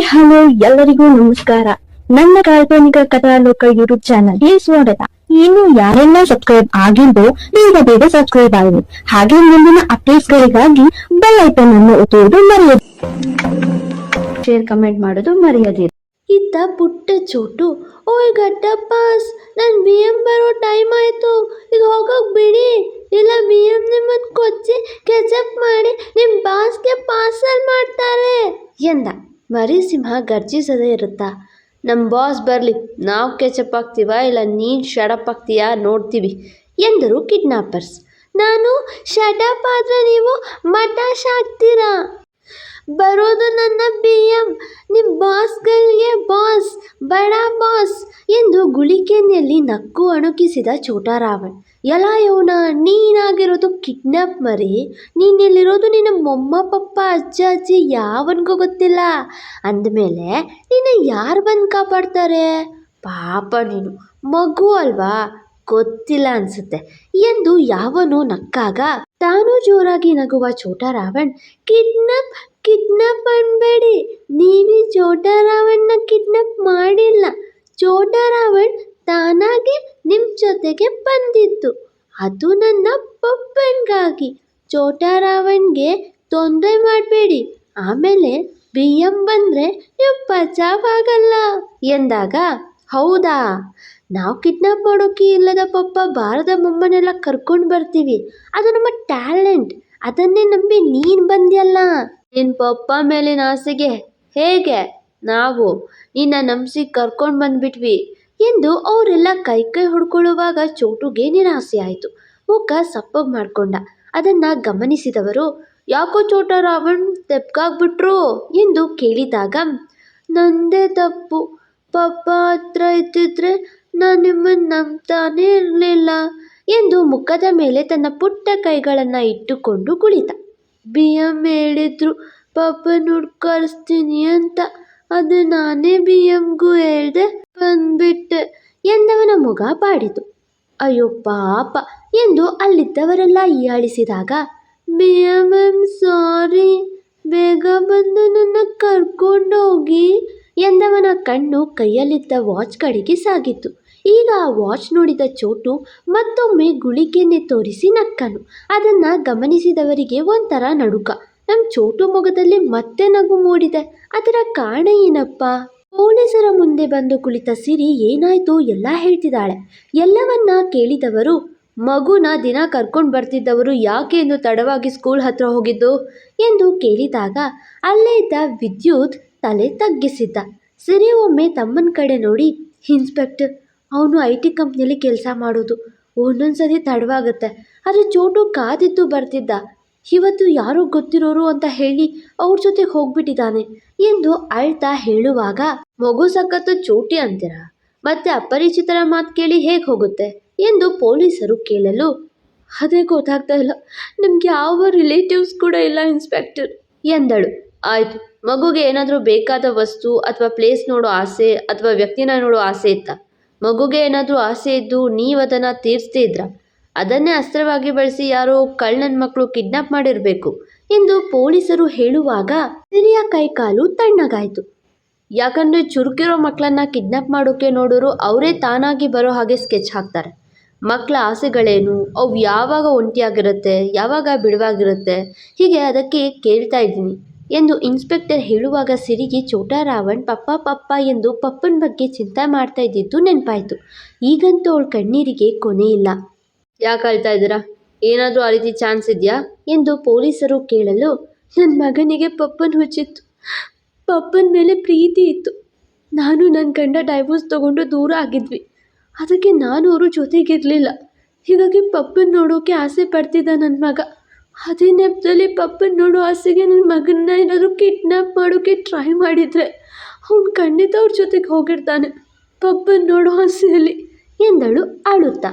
Hello, ಎಲ್ಲರಿಗೂ ನಮಸ್ಕಾರ. ನನ್ನ ಕಾಲ್ಪನಿಕ ಕಥಾಲೋಕ ಯೂಟ್ಯೂಬ್ ಚಾನಲ್ಗೆ ಸ್ವಾಗತ. ಇನ್ನು ಯಾರೆಲ್ಲ ಸಬ್ಸ್ಕ್ರೈಬ್ ಆಗಿದ್ದು ಬೇಗ ಸಬ್ಸ್ಕ್ರೈಬ್ ಆಗಿ, ಹಾಗೆ ಮುಂದಿನ ಅಪ್ಡೇಟ್ಸ್ ಗಳಿಗಾಗಿ ಬೆಲ್ ಐಕಾನ್ ಅನ್ನು ಒತ್ತುವುದು ಮರೆಯದಿರಿ. ಶೇರ್ ಕಮೆಂಟ್ ಮಾಡೋದು ಮರೆಯದಿರಿ. ಇದ್ದ ಪುಟ್ಟ ಚೋಟು, ಓಯ್ ಗಡ್ಡ ಪಾಸ್, ನನ್ BM ಬರೋ ಟೈಮ್ ಆಯ್ತು, ಈಗ ಹೋಗೋಕ್ ಬಿಡಿ, ಇಲ್ಲ BM ನಿಮ್ಮನ್ ಕೊಚ್ಚಿ ಕೆಚಪ್ ಮಾಡಿ ನಿಮ್ ಬಾಸ್ಗೆ ಪಾರ್ಸಲ್ ಮಾಡ್ತಾರೆ ಎಂದ. ಮರಿಸಿಂಹ ಗರ್ಜಿಸದೇ ಇರುತ್ತಾ, ನಮ್ಮ ಬಾಸ್ ಬರಲಿ, ನಾವು ಕೆಚಪ್ ಆಗ್ತೀವ ಇಲ್ಲ ನೀನು ಶಡಪ್ ಆಗ್ತೀಯಾ ನೋಡ್ತೀವಿ ಎಂದರು ಕಿಡ್ನಾಪರ್ಸ್. ನಾನು ಶಡಪ್ ಆದ್ರೆ ನೀವು ಮಟಾಶ್ ಆಗ್ತೀರಾ, ಬರೋದು ನನ್ನ BM, ನಿಮ್ಮ ಬಾಸ್ಗಳಿಗೆ ಬಾಸ್, ಬಡ ಬಾಸ್ ಎಂದು ಗುಳಿಕೆಯಲ್ಲಿ ನಕ್ಕು ಅಣುಕಿಸಿದ ಛೋಟಾ ರಾವಣ್. ಎಲ್ಲ ಯೋನ, ನೀನಾಗಿರೋದು ಕಿಡ್ನಾಪ್ ಮರಿ, ನೀನಿಲ್ಲಿರೋದು ನಿನ್ನ ಮೊಮ್ಮ ಪಪ್ಪ ಅಜ್ಜ ಅಜ್ಜಿ ಯಾವನಿಗೂ ಗೊತ್ತಿಲ್ಲ ಅಂದಮೇಲೆ ನಿನ್ನ ಯಾರು ಬಂದು ಕಾಪಾಡ್ತಾರೆ? ಪಾಪ ನೀನು ಮಗು ಅಲ್ವಾ, ಗೊತ್ತಿಲ್ಲ ಅನ್ಸುತ್ತೆ ಎಂದು ಯಾವನು ನಕ್ಕಾಗ ತಾನು ಜೋರಾಗಿ ನಗುವ ಛೋಟಾ ರಾವಣ್, ಕಿಡ್ನಾಪ್ ಅನ್ಬೇಡಿ, ನೀವೇ ಛೋಟಾ ರಾವಣ್ನ ಕಿಡ್ನಾಪ್ ಮಾಡಿಲ್ಲ, ಛೋಟಾ ರಾವಣ್ ತಾನಾಗೆ ನಿಮ್ಮ ಜೊತೆಗೆ ಬಂದಿದ್ದು, ಅದು ನನ್ನ ಪಪ್ಪನ್ಗಾಗಿ, ಛೋಟಾ ರಾವಣ್ಗೆ ತೊಂದರೆ ಮಾಡಬೇಡಿ, ಆಮೇಲೆ BM ಬಂದರೆ ನೀವು ಬಚಾವ್ ಆಗಲ್ಲ ಎಂದಾಗ, ಹೌದಾ, ನಾವು ಕಿಡ್ನಾಪ್ ಮಾಡೋಕೆ ಇಲ್ಲದ ಪಪ್ಪ ಬಾರದ ಮೊಮ್ಮನೆಲ್ಲ ಕರ್ಕೊಂಡು ಬರ್ತೀವಿ, ಅದು ನಮ್ಮ ಟ್ಯಾಲೆಂಟ್, ಅದನ್ನೇ ನಂಬಿ ನೀನು ಬಂದ್ಯಲ್ಲ, ನಿನ್ನ ಪಪ್ಪ ಮೇಲಿನ ಆಸೆಗೆ ಹೇಗೆ ನಾವು ನಿನ್ನ ನಂಬಿಸಿ ಕರ್ಕೊಂಡು ಬಂದ್ಬಿಟ್ವಿ ಎಂದು ಅವರೆಲ್ಲ ಕೈ ಹೊಡ್ಕೊಳ್ಳುವಾಗ ಚೋಟುಗೆ ನಿರಾಸೆ ಆಯಿತು. ಮುಖ ಸಪ್ಪಗೆ ಮಾಡ್ಕೊಂಡ. ಅದನ್ನು ಗಮನಿಸಿದವರು, ಯಾಕೋ ಛೋಟಾ ರಾವಣ್ ತೆಪ್ಕಾಗ್ಬಿಟ್ರು ಎಂದು ಕೇಳಿದಾಗ, ನಂದೇ ತಪ್ಪು, ಪಪ್ಪ ಹತ್ರ ಇದ್ದಿದ್ರೆ ನಾನು ನಿಮ್ಮನ್ನು ನಂಬ್ತಾನೇ ಇರಲಿಲ್ಲ ಎಂದು ಮುಖದ ಮೇಲೆ ತನ್ನ ಪುಟ್ಟ ಕೈಗಳನ್ನು ಇಟ್ಟುಕೊಂಡು ಕುಳಿತ. BM ಹೇಳಿದ್ರು ಪಪ್ಪನ ಹುಡ್ಕರಿಸ್ತೀನಿ ಅಂತ, ಅದು ನಾನೇ BMಗೂ ಹೇಳ್ದೆ ಬಂದ್ಬಿಟ್ಟೆ ಎಂದವನ ಮುಖ ಬಾಡಿತು. ಅಯ್ಯೋ ಪಾಪ ಎಂದು ಅಲ್ಲಿದ್ದವರೆಲ್ಲ ಹೀಯಾಳಿಸಿದಾಗ, BM ಐಮ್ ಸಾರಿ, ಬೇಗ ಬಂದು ನನ್ನ ಕರ್ಕೊಂಡೋಗಿ ಎಂದವನ ಕಣ್ಣು ಕೈಯಲ್ಲಿದ್ದ ವಾಚ್ ಕಡೆಗೆ ಸಾಗಿತ್ತು. ಈಗ ಆ ವಾಚ್ ನೋಡಿದ ಚೋಟು ಮತ್ತೊಮ್ಮೆ ಗುಳಿಗೆಯನ್ನೇ ತೋರಿಸಿ ನಕ್ಕನು. ಅದನ್ನು ಗಮನಿಸಿದವರಿಗೆ ಒಂಥರ ನಡುಕ. ನಮ್ಮ ಚೋಟು ಮೊಗದಲ್ಲಿ ಮತ್ತೆ ನಗು ಮೂಡಿದೆ. ಅದರ ಕಾರಣ ಏನಪ್ಪ? ಪೊಲೀಸರ ಮುಂದೆ ಬಂದು ಕುಳಿತ ಸಿರಿ ಏನಾಯ್ತು ಎಲ್ಲ ಹೇಳ್ತಿದ್ದಾಳೆ. ಎಲ್ಲವನ್ನ ಕೇಳಿದವರು, ಮಗುನ ದಿನ ಕರ್ಕೊಂಡು ಬರ್ತಿದ್ದವರು ಯಾಕೆ ಎಂದು ತಡವಾಗಿ ಸ್ಕೂಲ್ ಹತ್ರ ಹೋಗಿದ್ದು ಎಂದು ಕೇಳಿದಾಗ, ಅಲ್ಲೇ ಇದ್ದ ವಿದ್ಯುತ್ ತಲೆ ತಗ್ಗಿಸಿದ್ದ. ಸಿರಿ ಒಮ್ಮೆ ತಮ್ಮನ ಕಡೆ ನೋಡಿ, ಇನ್ಸ್ಪೆಕ್ಟರ್, ಅವನು IT ಕಂಪ್ನಿಯಲ್ಲಿ ಕೆಲಸ ಮಾಡೋದು, ಒಂದೊಂದ್ಸತಿ ತಡವಾಗುತ್ತೆ, ಆದರೆ ಚೋಟು ಕಾದಿದ್ದು ಬರ್ತಿದ್ದ, ಇವತ್ತು ಯಾರೋ ಗೊತ್ತಿರೋರು ಅಂತ ಹೇಳಿ ಅವ್ರ ಜೊತೆಗೆ ಹೋಗ್ಬಿಟ್ಟಿದ್ದಾನೆ ಎಂದು ಅಳ್ತಾ ಹೇಳುವಾಗ, ಮಗು ಸಖತ್ತು ಚೋಟಿ ಅಂತೀರಾ, ಮತ್ತೆ ಅಪರಿಚಿತರ ಮಾತು ಕೇಳಿ ಹೇಗೆ ಹೋಗುತ್ತೆ ಎಂದು ಪೊಲೀಸರು ಕೇಳಲು, ಅದೇ ಗೊತ್ತಾಗ್ತಾ ಇಲ್ಲ, ನಮ್ಗೆ ಯಾವ ರಿಲೇಟಿವ್ಸ್ ಕೂಡ ಇಲ್ಲ ಇನ್ಸ್ಪೆಕ್ಟರ್ ಎಂದಳು. ಆಯ್ತು, ಮಗುಗೆ ಏನಾದರೂ ಬೇಕಾದ ವಸ್ತು ಅಥವಾ ಪ್ಲೇಸ್ ನೋಡೋ ಆಸೆ ಅಥವಾ ವ್ಯಕ್ತಿನ ನೋಡೋ ಆಸೆ ಇತ್ತಾ? ಮಗುಗೆ ಏನಾದರೂ ಆಸೆ ಇದ್ದು ನೀವು ಅದನ್ನು ತೀರಿಸ್ದೇ ಇದ್ರ, ಅದನ್ನೇ ಅಸ್ತ್ರವಾಗಿ ಬಳಸಿ ಯಾರೋ ಕಳ್ಳನ ಮಕ್ಕಳು ಕಿಡ್ನಾಪ್ ಮಾಡಿರಬೇಕು ಎಂದು ಪೊಲೀಸರು ಹೇಳುವಾಗ ಸಿರಿಯ ಕೈಕಾಲು ತಣ್ಣಗಾಯಿತು. ಯಾಕಂದರೆ ಚುರುಕಿರೋ ಮಕ್ಕಳನ್ನ ಕಿಡ್ನಾಪ್ ಮಾಡೋಕೆ ನೋಡೋರು ಅವರೇ ತಾನಾಗಿ ಬರೋ ಹಾಗೆ ಸ್ಕೆಚ್ ಹಾಕ್ತಾರೆ. ಮಕ್ಕಳ ಆಸೆಗಳೇನು, ಅವು ಯಾವಾಗ ಒಂಟಿಯಾಗಿರುತ್ತೆ, ಯಾವಾಗ ಬಿಡುವಾಗಿರುತ್ತೆ, ಹೀಗೆ ಅದಕ್ಕೆ ಕೇಳ್ತಾ ಇದ್ದೀನಿ ಎಂದು ಇನ್ಸ್ಪೆಕ್ಟರ್ ಹೇಳುವಾಗ ಸಿರಿಗೆ ಛೋಟಾ ರಾವಣ್ ಪಪ್ಪ ಎಂದು ಪಪ್ಪನ ಬಗ್ಗೆ ಚಿಂತೆ ಮಾಡ್ತಾ ಇದ್ದಿದ್ದು ನೆನಪಾಯಿತು. ಈಗಂತೂ ಅವಳ ಕಣ್ಣೀರಿಗೆ ಕೊನೆ ಇಲ್ಲ. ಯಾಕೆ ಅಳ್ತಾ ಇದ್ದೀರಾ, ಏನಾದರೂ ಆ ರೀತಿ ಚಾನ್ಸ್ ಇದೆಯಾ ಎಂದು ಪೊಲೀಸರು ಕೇಳಲು, ನನ್ನ ಮಗನಿಗೆ ಪಪ್ಪನ ಹುಚ್ಚಿತ್ತು, ಪಪ್ಪನ ಮೇಲೆ ಪ್ರೀತಿ ಇತ್ತು, ನಾನು ನನ್ನ ಗಂಡ ಡೈವೋರ್ಸ್ ತಗೊಂಡು ದೂರ ಆಗಿದ್ವಿ, ಅದಕ್ಕೆ ನಾನು ಅವರು ಜೊತೆಗಿರಲಿಲ್ಲ, ಹೀಗಾಗಿ ಪಪ್ಪನ ನೋಡೋಕೆ ಆಸೆ ಪಡ್ತಿದ್ದ ನನ್ನ ಮಗ, ಅದೇ ನೆಪದಲ್ಲಿ ಪಪ್ಪನ ನೋಡೋ ಆಸೆಗೆ ನನ್ನ ಮಗನ್ನ ಏನಾದರೂ ಕಿಡ್ನಾಪ್ ಮಾಡೋಕ್ಕೆ ಟ್ರೈ ಮಾಡಿದರೆ ಅವನು ಖಂಡಿತ ಅವ್ರ ಜೊತೆಗೆ ಹೋಗಿರ್ತಾನೆ ಪಪ್ಪನ ನೋಡೋ ಆಸೆಯಲ್ಲಿ ಎಂದಳು ಅಳುತ್ತಾ.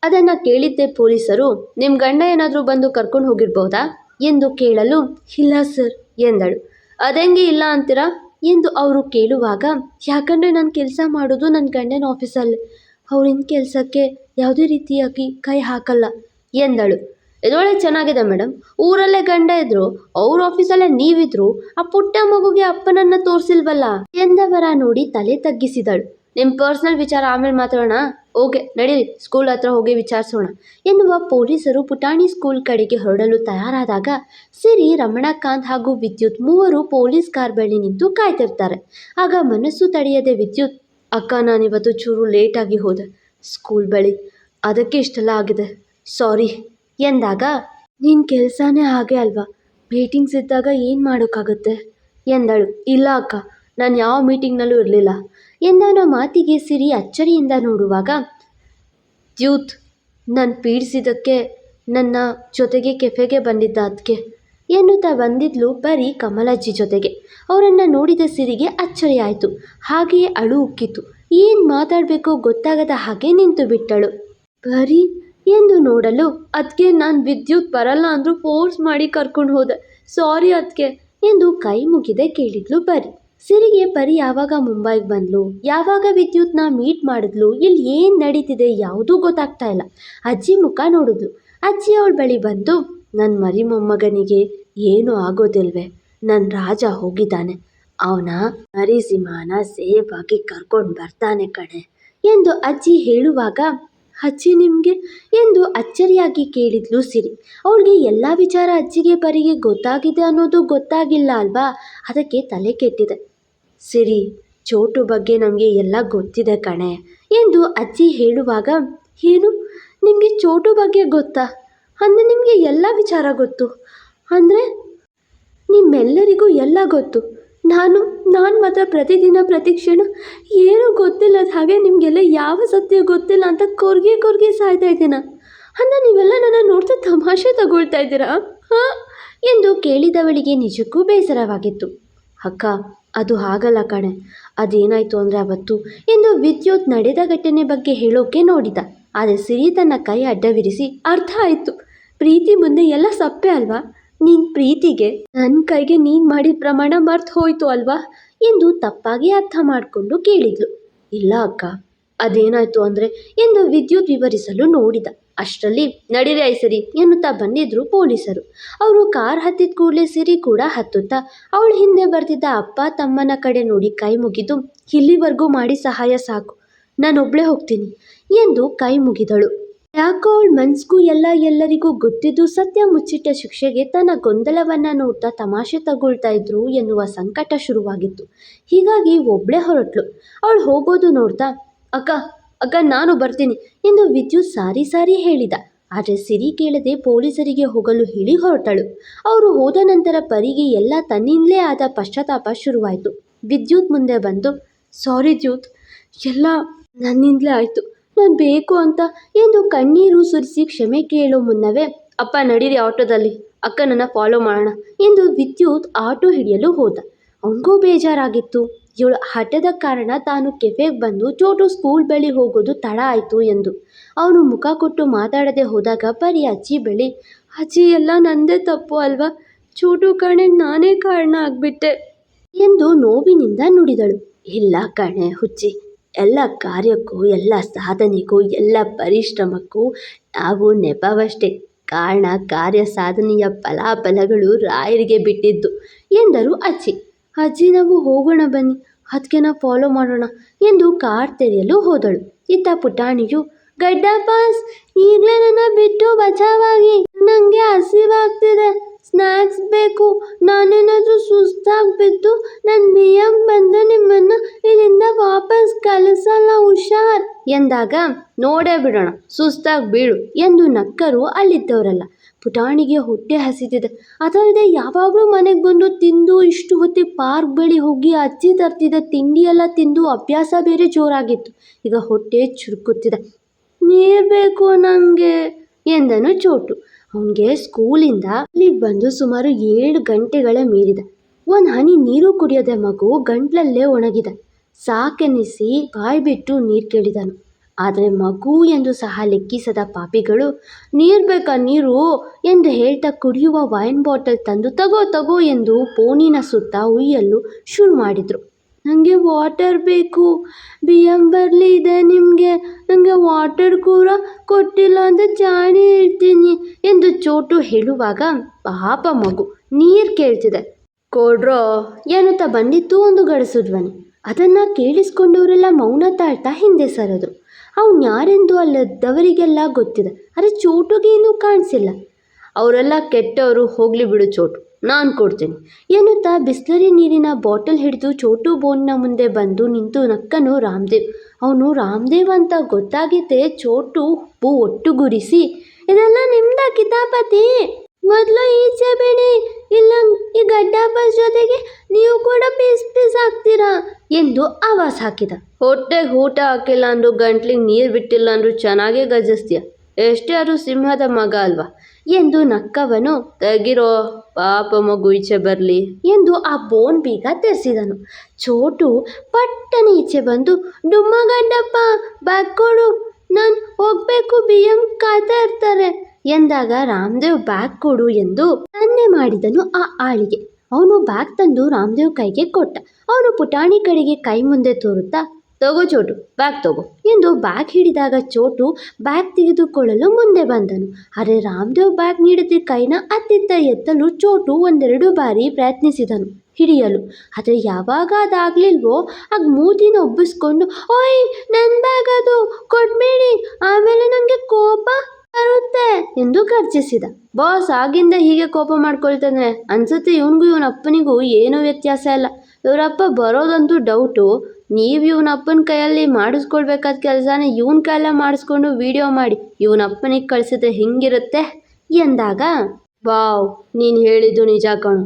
ಅದನ್ನು ಕೇಳಿದ್ದೆ ಪೊಲೀಸರು, ನಿಮ್ಮ ಗಂಡ ಏನಾದರೂ ಬಂದು ಕರ್ಕೊಂಡು ಹೋಗಿರ್ಬೋದಾ ಎಂದು ಕೇಳಲು, ಇಲ್ಲ ಸರ್ ಎಂದಳು. ಅದೆಂಗೆ ಇಲ್ಲ ಅಂತೀರಾ ಎಂದು ಅವರು ಕೇಳುವಾಗ, ಯಾಕಂದರೆ ನಾನು ಕೆಲಸ ಮಾಡೋದು ನನ್ನ ಗಂಡನ ಆಫೀಸಲ್ಲಿ, ಅವ್ರಿನ ಕೆಲಸಕ್ಕೆ ಯಾವುದೇ ರೀತಿಯಾಗಿ ಕೈ ಹಾಕಲ್ಲ ಎಂದಳು. ಇದೊಳ್ಳೆ ಚೆನ್ನಾಗಿದೆ ಮೇಡಮ್. ಊರಲ್ಲೇ ಗಂಡ ಇದ್ರು, ಅವ್ರ ಆಫೀಸಲ್ಲೇ ನೀವಿದ್ರು, ಆ ಪುಟ್ಟ ಮಗುಗೆ ಅಪ್ಪನನ್ನ ತೋರಿಸಿಲ್ವಲ್ಲ ಎಂದವರ ನೋಡಿ ತಲೆ ತಗ್ಗಿಸಿದಳು. ನಿಮ್ಮ ಪರ್ಸನಲ್ ವಿಚಾರ ಆಮೇಲೆ ಮಾತಾಡೋಣ. ಓಕೆ ನಡೀರಿ, ಸ್ಕೂಲ್ ಹತ್ರ ಹೋಗಿ ವಿಚಾರಿಸೋಣ ಎನ್ನುವ ಪೊಲೀಸರು ಪುಟಾಣಿ ಸ್ಕೂಲ್ ಕಡೆಗೆ ಹೊರಡಲು ತಯಾರಾದಾಗ ಸಿರಿ, ರಮಣಕಾಂತ್ ಹಾಗೂ ವಿದ್ಯುತ್ ಮೂವರು ಪೊಲೀಸ್ ಕಾರ್ ಬಳಿ ನಿಂತು ಕಾಯ್ತಿರ್ತಾರೆ. ಆಗ ಮನಸ್ಸು ತಡೆಯದೆ ವಿದ್ಯುತ್, ಅಕ್ಕ ನಾನಿವತ್ತು ಚೂರು ಲೇಟಾಗಿ ಹೋದೆ ಸ್ಕೂಲ್ ಬಳಿ, ಅದಕ್ಕೆ ಇಷ್ಟೆಲ್ಲ ಆಗಿದೆ, ಸಾರಿ ಎಂದಾಗ, ನಿನ್ನ ಕೆಲಸನೇ ಹಾಗೆ ಅಲ್ವಾ, ಮೀಟಿಂಗ್ಸ್ ಇದ್ದಾಗ ಏನು ಮಾಡೋಕ್ಕಾಗುತ್ತೆ ಎಂದಳು. ಇಲ್ಲ ಅಕ್ಕ, ನಾನು ಯಾವ ಮೀಟಿಂಗ್ನಲ್ಲೂ ಇರಲಿಲ್ಲ ಎಂದವನ ಮಾತಿಗೆ ಸಿರಿ ಅಚ್ಚರಿಯಿಂದ ನೋಡುವಾಗ, ದ್ಯೂತ್ ನಾನು ಪೀಡಿಸಿದ್ದಕ್ಕೆ ನನ್ನ ಜೊತೆಗೆ ಕೆಫೆಗೆ ಬಂದಿದ್ದ ಅದಕ್ಕೆ ಎನ್ನುತ್ತಾ ಬಂದಿದ್ಲು ಬರೀ ಕಮಲಜ್ಜಿ ಜೊತೆಗೆ. ಅವರನ್ನು ನೋಡಿದ ಸಿರಿಗೆ ಅಚ್ಚರಿ ಆಯಿತು. ಹಾಗೆಯೇ ಅಳು ಉಕ್ಕಿತು. ಏನು ಮಾತಾಡಬೇಕೋ ಗೊತ್ತಾಗದ ಹಾಗೆ ನಿಂತು ಬಿಟ್ಟಳು. ಬರೀ ಎಂದು ನೋಡಲು, ಅದಕ್ಕೆ ನಾನು ವಿದ್ಯುತ್ ಬರಲ್ಲ ಅಂದರೂ ಫೋರ್ಸ್ ಮಾಡಿ ಕರ್ಕೊಂಡು ಹೋದೆ, ಸಾರಿ ಅದಕ್ಕೆ ಎಂದು ಕೈ ಮುಗಿದೆ ಕೇಳಿದ್ಲು ಬರೀ. ಸಿರಿಗೆ ಪರಿ ಯಾವಾಗ ಮುಂಬೈಗೆ ಬಂದ್ಲು, ಯಾವಾಗ ವಿದ್ಯುತ್ನ ಮೀಟ್ ಮಾಡಿದ್ಲು, ಇಲ್ಲಿ ಏನು ನಡೀತಿದೆ ಯಾವುದೂ ಗೊತ್ತಾಗ್ತಾ ಇಲ್ಲ. ಅಜ್ಜಿ ಮುಖ ನೋಡಿದ್ಲು. ಅಜ್ಜಿ ಅವಳ ಬಳಿ ಬಂದು, ನನ್ನ ಮರಿ ಮೊಮ್ಮಗನಿಗೆ ಏನೂ ಆಗೋದಿಲ್ವೇ, ನನ್ನ ರಾಜ ಹೋಗಿದ್ದಾನೆ, ಅವನ ಮರಿ ಸಿಂಹನ ಸೇಫಾಗಿ ಕರ್ಕೊಂಡು ಬರ್ತಾನೆ ಕಣೆ ಎಂದು ಅಜ್ಜಿ ಹೇಳುವಾಗ, ಅಜ್ಜಿ ನಿಮಗೆ ಎಂದು ಅಚ್ಚರಿಯಾಗಿ ಕೇಳಿದ್ಲು ಸಿರಿ. ಅವಳಿಗೆ ಎಲ್ಲ ವಿಚಾರ ಅಜ್ಜಿಗೆ ಪರಿಗೆ ಗೊತ್ತಾಗಿದೆ ಅನ್ನೋದು ಗೊತ್ತಾಗಿಲ್ಲ ಅಲ್ವಾ, ಅದಕ್ಕೆ ತಲೆ ಕೆಟ್ಟಿದೆ. ಸಿರಿ, ಚೋಟು ಬಗ್ಗೆ ನಮಗೆ ಎಲ್ಲ ಗೊತ್ತಿದೆ ಕಣೆ ಎಂದು ಅಜ್ಜಿ ಹೇಳುವಾಗ, ಏನು ನಿಮಗೆ ಚೋಟು ಬಗ್ಗೆ ಗೊತ್ತಾ, ಅಂದರೆ ನಿಮಗೆ ಎಲ್ಲ ವಿಚಾರ ಗೊತ್ತು ಅಂದರೆ ನಿಮ್ಮೆಲ್ಲರಿಗೂ ಎಲ್ಲ ಗೊತ್ತು. ನಾನು ಮಾತ್ರ ಪ್ರತಿದಿನ ಪ್ರತಿಕ್ಷಣ ಏನೂ ಗೊತ್ತಿಲ್ಲದ ಹಾಗೆ ನಿಮಗೆಲ್ಲ ಯಾವ ಸತ್ಯ ಗೊತ್ತಿಲ್ಲ ಅಂತ ಕೊರ್ಗಿ ಸಾಯ್ತಾ ಇದ್ದೀನ, ಅಂದರೆ ನೀವೆಲ್ಲ ನನ್ನ ನೋಡ್ತಾ ತಮಾಷೆ ತಗೊಳ್ತಾ ಇದ್ದೀರಾ ಹಾಂ ಎಂದು ಕೇಳಿದವಳಿಗೆ ನಿಜಕ್ಕೂ ಬೇಸರವಾಗಿತ್ತು. ಅಕ್ಕ, ಅದು ಹಾಗಲ್ಲ ಕಣೆ, ಅದೇನಾಯಿತು ಅಂದರೆ ಅವತ್ತು ಎಂದು ವಿದ್ಯುತ್ ನಡೆದ ಘಟನೆ ಬಗ್ಗೆ ಹೇಳೋಕೆ ನೋಡಿದ. ಆದರೆ ಸಿರಿ ತನ್ನ ಕೈ ಅಡ್ಡವಿರಿಸಿ, ಅರ್ಥ ಆಯಿತು, ಪ್ರೀತಿ ಮುಂದೆ ಎಲ್ಲ ಸಪ್ಪೆ ಅಲ್ವಾ, ನೀನು ಪ್ರೀತಿಗೆ ನನ್ನ ಕೈಗೆ ನೀನು ಮಾಡಿದ ಪ್ರಮಾಣ ಮರ್ತು ಹೋಯಿತು ಅಲ್ವಾ ಎಂದು ತಪ್ಪಾಗಿ ಅರ್ಥ ಮಾಡಿಕೊಂಡು ಕೇಳಿದ್ಲು. ಇಲ್ಲ ಅಕ್ಕ, ಅದೇನಾಯಿತು ಅಂದರೆ ಎಂದು ವಿದ್ಯುತ್ ವಿವರಿಸಲು ನೋಡಿದ. ಅಷ್ಟರಲ್ಲಿ ನಡೀರಿ ಐಸರಿ ಎನ್ನುತ್ತಾ ಬಂದಿದ್ರು ಪೊಲೀಸರು. ಅವರು ಕಾರ್ ಹತ್ತಿದ ಕೂಡಲೇ ಸಿರಿ ಕೂಡ ಹತ್ತುತ್ತಾ ಅವಳ ಹಿಂದೆ ಬರ್ತಿದ್ದ ಅಪ್ಪ ತಮ್ಮನ ಕಡೆ ನೋಡಿ ಕೈ ಮುಗಿದು, ಇಲ್ಲಿವರೆಗೂ ಮಾಡಿ ಸಹಾಯ ಸಾಕು, ನಾನೊಬ್ಳೇ ಹೋಗ್ತೀನಿ ಎಂದು ಕೈ ಮುಗಿದಳು. ಯಾಕೋ ಅವಳ ಮನ್ಸಿಗೂ ಎಲ್ಲರಿಗೂ ಗೊತ್ತಿದ್ದು ಸತ್ಯ ಮುಚ್ಚಿಟ್ಟ ಶಿಕ್ಷೆಗೆ ತನ್ನ ಗೊಂದಲವನ್ನು ನೋಡ್ತಾ ತಮಾಷೆ ತಗೊಳ್ತಾ ಇದ್ರು ಎನ್ನುವ ಸಂಕಟ ಶುರುವಾಗಿತ್ತು. ಹೀಗಾಗಿ ಒಬ್ಳೇ ಹೊರಟ್ಲು. ಅವಳು ಹೋಗೋದು ನೋಡ್ತಾ, ಅಕ್ಕ ನಾನು ಬರ್ತೀನಿ ಎಂದು ವಿದ್ಯುತ್ ಸಾರಿ ಹೇಳಿದ. ಆದರೆ ಸಿರಿ ಕೇಳದೆ ಪೊಲೀಸರಿಗೆ ಹೋಗಲು ಹೇಳಿ ಹೊರಟಳು. ಅವರು ಹೋದ ನಂತರ ಪರಿಗೆ ಎಲ್ಲ ತನ್ನಿಂದಲೇ ಆದ ಪಶ್ಚಾತ್ತಾಪ ಶುರುವಾಯಿತು. ವಿದ್ಯುತ್ ಮುಂದೆ ಬಂದು, ಸಾರಿ ದ್ಯೂತ್, ಎಲ್ಲ ನನ್ನಿಂದಲೇ ಆಯಿತು, ನಾನು ಬೇಕು ಅಂತ ಎಂದು ಕಣ್ಣೀರು ಸುರಿಸಿ ಕ್ಷಮೆ ಕೇಳೋ ಮುನ್ನವೇ, ಅಪ್ಪ ನಡೀರಿ ಆಟೋದಲ್ಲಿ, ಅಕ್ಕನನ್ನು ಫಾಲೋ ಮಾಡೋಣ ಎಂದು ವಿದ್ಯುತ್ ಆಟೋ ಹಿಡಿಯಲು ಹೋದ. ಅವನಿಗೂ ಬೇಜಾರಾಗಿತ್ತು. ಇವಳು ಹಠದ ಕಾರಣ ತಾನು ಕೆಫೆಗೆ ಬಂದು ಚೋಟು ಸ್ಕೂಲ್ ಬಳಿ ಹೋಗೋದು ತಡ ಆಯಿತು ಎಂದು. ಅವನು ಮುಖ ಕೊಟ್ಟು ಮಾತಾಡದೆ ಹೋದಾಗ ಪರಿ ಅಜ್ಜಿ ಬಳಿ, ಅಜ್ಜಿ ಎಲ್ಲ ನಂದೇ ತಪ್ಪು ಅಲ್ವಾ, ಚೋಟು ಕಣೆಗೆ ನಾನೇ ಕಾರಣ ಆಗಿಬಿಟ್ಟೆ ಎಂದು ನೋವಿನಿಂದ ನುಡಿದಳು. ಇಲ್ಲ ಕಣೆ ಹುಚ್ಚಿ, ಎಲ್ಲ ಕಾರ್ಯಕ್ಕೂ ಎಲ್ಲ ಸಾಧನೆಗೂ ಎಲ್ಲ ಪರಿಶ್ರಮಕ್ಕೂ ನಾವು ನೆಪವಷ್ಟೇ, ಕಾರಣ ಕಾರ್ಯ ಸಾಧನೆಯ ಫಲಾಫಲಗಳು ರಾಯರಿಗೆ ಬಿಟ್ಟಿದ್ದು ಎಂದರು ಅಜ್ಜಿ. ಅಜ್ಜಿ ನಾವು ಹೋಗೋಣ ಬನ್ನಿ, ಅದಕ್ಕೆ ನಾವು ಫಾಲೋ ಮಾಡೋಣ ಎಂದು ಕಾರ್ ತೆರೆಯಲು ಹೋದಳು. ಇತ್ತ ಪುಟಾಣಿಯು, ಗಡ್ಡ ಪಾಸ್ ಈಗಲೇ ನನ್ನ ಬಿಟ್ಟು ಬಚಾವಾಗಿ, ನನಗೆ ಹಸಿವಾಗ್ತಿದೆ, ಸ್ನ್ಯಾಕ್ಸ್ ಬೇಕು, ನಾನೇನಾದರೂ ಸುಸ್ತಾಗಿ ಬಿದ್ದು ನನ್ನ ಬಿಯಂಗೆ ಬಂದು ನಿಮ್ಮನ್ನು ಇಲ್ಲಿಂದ ವಾಪಸ್ ಕಳಿಸಲ್ಲ, ಹುಷಾರ್ ಎಂದಾಗ, ನೋಡೇ ಬಿಡೋಣ, ಸುಸ್ತಾಗಿ ಬೀಳು ಎಂದು ನಕ್ಕರು ಅಲ್ಲಿದ್ದವರಲ್ಲ. ಪುಟಾಣಿಗೆ ಹೊಟ್ಟೆ ಹಸಿದಿದೆ, ಅದಲ್ಲದೆ ಯಾವಾಗಲೂ ಮನೆಗೆ ಬಂದು ತಿಂದು ಇಷ್ಟು ಹೊತ್ತಿಗೆ ಪಾರ್ಕ್ ಬಳಿ ಹೋಗಿ ಅಜ್ಜಿ ತರ್ತಿದ್ದ ತಿಂಡಿಯೆಲ್ಲ ತಿಂದು ಅಭ್ಯಾಸ ಬೇರೆ ಜೋರಾಗಿತ್ತು. ಈಗ ಹೊಟ್ಟೆ ಚುರುಕುತ್ತಿದೆ. ನೀರು ಬೇಕು ನನಗೆ ಎಂದನು ಚೋಟು. ಅವನಿಗೆ ಸ್ಕೂಲಿಂದ ಇಲ್ಲಿಗೆ ಬಂದು ಸುಮಾರು 7 ಗಂಟೆಗಳ ಮೀರಿದೆ. ಒಂದು ಹನಿ ನೀರು ಕುಡಿಯದೆ ಮಗು ಗಂಟ್ಲಲ್ಲೇ ಒಣಗಿದೆ. ಸಾಕೆನಿಸಿ ಬಾಯಿ ಬಿಟ್ಟು ನೀರು ಕೇಳಿದನು. ಆದರೆ ಮಗು ಎಂದು ಸಹ ಲೆಕ್ಕಿಸದ ಪಾಪಿಗಳು, ನೀರು ಬೇಕಾ ನೀರು ಎಂದು ಹೇಳ್ತಾ ಕುಡಿಯುವ ವೈನ್ ಬಾಟಲ್ ತಂದು ತಗೋ ಎಂದು ಫೋನಿನ ಸುತ್ತ ಉಯ್ಯಲು ಶುರು ಮಾಡಿದರು. ನನಗೆ ವಾಟರ್ ಬೇಕು, ಬಿ ಎಮ್ ಬರಲಿ ಇದೆ ನಿಮಗೆ, ನನಗೆ ವಾಟರ್ ಕೂಡ ಕೊಟ್ಟಿಲ್ಲ ಅಂತ ಜಾಣಿ ಹೇಳ್ತೀನಿ ಎಂದು ಚೋಟು ಹೇಳುವಾಗ ಪಾಪ ಮಗು ನೀರು ಕೇಳ್ತಿದೆ. ಕೊಡ್ರೋ ಎನ್ನುತ್ತಾ ಬಂದಿತ್ತು ಒಂದು ಗಡಸು ಧ್ವನಿ. ಅದನ್ನು ಕೇಳಿಸ್ಕೊಂಡವರೆಲ್ಲ ಮೌನ ತಾಳ್ತಾ ಹಿಂದೆ ಸರಿದ್ರು. ಅವನು ಯಾರೆಂದು ಅಲ್ಲದವರಿಗೆಲ್ಲ ಗೊತ್ತಿದೆ, ಆದರೆ ಚೋಟುಗೆ ಏನೂ ಕಾಣಿಸಿಲ್ಲ. ಅವರೆಲ್ಲ ಕೆಟ್ಟವರು, ಹೋಗಲಿ ಬಿಡು ಚೋಟು, ನಾನು ಕೊಡ್ತೀನಿ ಎನ್ನುತ್ತಾ ಬಿಸ್ಲರಿ ನೀರಿನ ಬಾಟಲ್ ಹಿಡಿದು ಚೋಟು ಬೋನ್ನ ಮುಂದೆ ಬಂದು ನಿಂತು ನಕ್ಕನು ರಾಮದೇವ್. ಅವನು ರಾಮದೇವ್ ಅಂತ ಗೊತ್ತಾಗಿದ್ದೆ ಚೋಟು ಒಟ್ಟುಗೂಡಿಸಿ, ಇದೆಲ್ಲ ನಿಮ್ದ ಕಿತಾಪತಿ, ಮೊದಲು ಈಚೆ ಬಿಡಿ, ಇಲ್ಲ ಈ ಗಡ್ಡಾಪಸ್ ಜೊತೆಗೆ ನೀವು ಕೂಡ ಪೀಸ್ ಪೀಸ್ ಹಾಕ್ತೀರಾ ಎಂದು ಆವಾಜ್ ಹಾಕಿದ. ಹೊಟ್ಟೆಗೆ ಊಟ ಹಾಕಿಲ್ಲ ಅಂದ್ರು ಗಂಟ್ಲಿಗೆ ನೀರು ಬಿಟ್ಟಿಲ್ಲ ಅಂದ್ರು ಚೆನ್ನಾಗೇ ಗರ್ಜಿಸ್ತೀಯ, ಎಷ್ಟೇ ಅದು ಸಿಂಹದ ಮಗ ಅಲ್ವಾ ಎಂದು ನಕ್ಕವನು, ತೆಗಿರೋ ಪಾಪ ಮಗು ಈಚೆ ಬರಲಿ ಎಂದು ಆ ಬೋನ್ ಬೀಗ ತೆರೆಸಿದನು. ಚೋಟು ಪಟ್ಟನೆ ಈಚೆ ಬಂದು, ಡುಮ್ಮಗಡ್ಡಪ್ಪ ಬ್ಯಾಗ್ ಕೊಡು, ನಾನು ಹೋಗ್ಬೇಕು, ಬಿ ಎಂ ಕಾಯ್ತಾ ಇರ್ತಾರೆ ಎಂದಾಗ ರಾಮದೇವ್ ಬ್ಯಾಗ್ ಕೊಡು ಎಂದು ಸನ್ನೆ ಮಾಡಿದನು ಆ ಆಳಿಗೆ. ಅವನು ಬ್ಯಾಗ್ ತಂದು ರಾಮದೇವ್ ಕೈಗೆ ಕೊಟ್ಟ. ಅವನು ಪುಟಾಣಿ ಕಡೆಗೆ ಕೈ ಮುಂದೆ ತೋರುತ್ತಾ, ತಗೋ ಚೋಟು ಬ್ಯಾಗ್ ತಗೋ ಎಂದು ಬ್ಯಾಗ್ ಹಿಡಿದಾಗ ಚೋಟು ಬ್ಯಾಗ್ ತೆಗೆದುಕೊಳ್ಳಲು ಮುಂದೆ ಬಂದನು. ಆದರೆ ರಾಮದೇವ್ ಬ್ಯಾಗ್ ನೀಡದೆ ಕೈನ ಅತ್ತಿತ್ತ ಎತ್ತಲು ಚೋಟು ಒಂದೆರಡು ಬಾರಿ ಪ್ರಯತ್ನಿಸಿದನು ಹಿಡಿಯಲು. ಆದರೆ ಯಾವಾಗ ಅದಾಗ್ಲಿಲ್ವೋ ಆಗ ಮೂತಿನ ಒಬ್ಬಿಸ್ಕೊಂಡು, ಓಯ್ ನನ್ನ ಬ್ಯಾಗ್ ಅದು ಕೊಡ್ಬೇಡಿ, ಆಮೇಲೆ ನನಗೆ ಕೋಪ ಬರುತ್ತೆ ಎಂದು ಗರ್ಜಿಸಿದ. ಬಾಸ್ ಆಗಿಂದ ಹೀಗೆ ಕೋಪ ಮಾಡ್ಕೊಳ್ತಾನೆ ಅನ್ಸುತ್ತೆ. ಇವನಿಗೂ ಇವನ ಅಪ್ಪನಿಗೂ ಏನೂ ವ್ಯತ್ಯಾಸ ಇಲ್ಲ. ಇವರಪ್ಪ ಬರೋದಂತೂ ಡೌಟು. ನೀವು ಇವನ ಅಪ್ಪನ ಕೈಯಲ್ಲಿ ಮಾಡಿಸ್ಕೊಳ್ಬೇಕಾದ ಕೆಲಸನ ಇವನ ಕೈಯಲ್ಲ ಮಾಡಿಸ್ಕೊಂಡು ವಿಡಿಯೋ ಮಾಡಿ ಇವನ ಅಪ್ಪನಿಗೆ ಕಳಿಸಿದ್ರೆ ಹಿಂಗಿರುತ್ತೆ ಎಂದಾಗ, ವಾವ್, ನೀನು ಹೇಳಿದ್ದು ನಿಜ ಕಣು.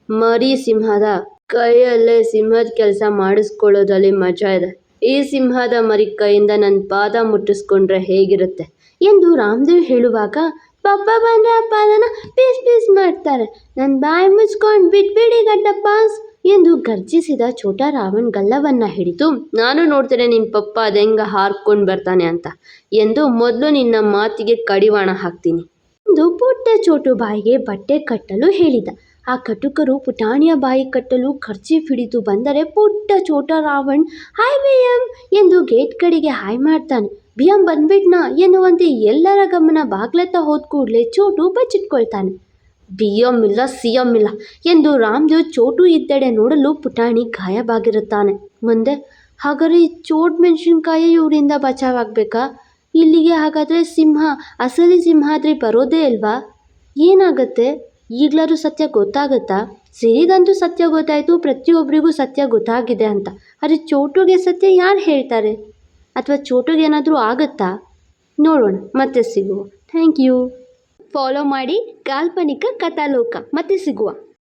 ಮರಿ ಸಿಂಹದ ಕೈಯಲ್ಲೇ ಸಿಂಹದ ಕೆಲಸ ಮಾಡಿಸ್ಕೊಳ್ಳೋದ್ರಲ್ಲಿ ಮಜಾ ಇದೆ. ಈ ಸಿಂಹದ ಮರಿ ಕೈಯಿಂದ ನನ್ನ ಪಾದ ಮುಟ್ಟಿಸ್ಕೊಂಡ್ರೆ ಹೇಗಿರುತ್ತೆ ಎಂದು ರಾಮದೇವ್ ಹೇಳುವಾಗ, ಪಪ್ಪ ಬಂದರೆ ಆ ಪಾದನ ಪೀಸ್ ಪೀಸ್ ಮಾಡ್ತಾರೆ, ನನ್ನ ಬಾಯಿ ಮುಚ್ಕೊಂಡು ಬಿಟ್ಬಿಡಿ ಗಡ್ಡಪ್ಪಾಸ್ ಎಂದು ಗರ್ಜಿಸಿದ ಛೋಟಾ ರಾವಣ್ ಗಲ್ಲವನ್ನ ಹಿಡಿದು, ನಾನು ನೋಡ್ತೇನೆ ನಿನ್ನ ಪಪ್ಪ ಅದೆಂಗ ಹಾರ್ಕೊಂಡು ಬರ್ತಾನೆ ಅಂತ ಎಂದು ಮೊದಲು ನಿನ್ನ ಮಾತಿಗೆ ಕಡಿವಾಣ ಹಾಕ್ತೀನಿ ಎಂದು ಪುಟ್ಟ ಚೋಟು ಬಾಯಿಗೆ ಬಟ್ಟೆ ಕಟ್ಟಲು ಹೇಳಿದ. ಆ ಕಟುಕರು ಪುಟಾಣಿಯ ಬಾಯಿ ಕಟ್ಟಲು ಖರ್ಚೀಫ್ ಹಿಡಿದು ಬಂದರೆ ಪುಟ್ಟ Chhota Ravan hi B M ಎಂದು ಗೇಟ್ ಕಡೆಗೆ ಹಾಯ್ ಮಾಡ್ತಾನೆ. ಬಿ ಎಂ ಬಂದ್ಬಿಟ್ನಾ ಎನ್ನುವಂತೆ ಎಲ್ಲರ ಗಮನ ಬಾಗ್ಲತ್ತ ಹೋದ ಕೂಡಲೇ ಚೋಟು ಬಚ್ಚಿಟ್ಕೊಳ್ತಾನೆ. ಬಿ ಎಂ ಇಲ್ಲ ಸಿ ಎಂ ಇಲ್ಲ ಎಂದು ರಾಮದೇವ್ ಚೋಟು ಇದ್ದಡೆ ನೋಡಲು ಪುಟಾಣಿ ಗಾಯವಾಗಿರುತ್ತಾನೆ. ಮುಂದೆ ಹಾಗಾದರೆ ಈ ಚೋಟ್ ಮೆಣಸಿನ್ಕಾಯಿ ಇವರಿಂದ ಬಚಾವಾಗಬೇಕಾ? ಇಲ್ಲಿಗೆ ಹಾಗಾದರೆ ಸಿಂಹ ಅಸಲಿ ಸಿಂಹಾದ್ರಿ ಬರೋದೇ ಇಲ್ವಾ? ಏನಾಗತ್ತೆ? ಈಗಲಾದ್ರೂ ಸತ್ಯ ಗೊತ್ತಾಗುತ್ತಾ? ಸಿರಿಗಂತೂ ಸತ್ಯ ಗೊತ್ತಾಯಿತು, ಪ್ರತಿಯೊಬ್ಬರಿಗೂ ಸತ್ಯ ಗೊತ್ತಾಗಿದೆ ಅಂತ. ಆದರೆ ಚೋಟುಗೆ ಸತ್ಯ ಯಾರು ಹೇಳ್ತಾರೆ? ಅಥವಾ ಚೋಟುಗೆ ಏನಾದರೂ ಆಗುತ್ತಾ? ನೋಡೋಣ, ಮತ್ತೆ ಸಿಗುವ. Thank you. ಫಾಲೋ ಮಾಡಿ ಕಾಲ್ಪನಿಕ ಕಥಾಲೋಕ. ಮತ್ತೆ ಸಿಗುವ.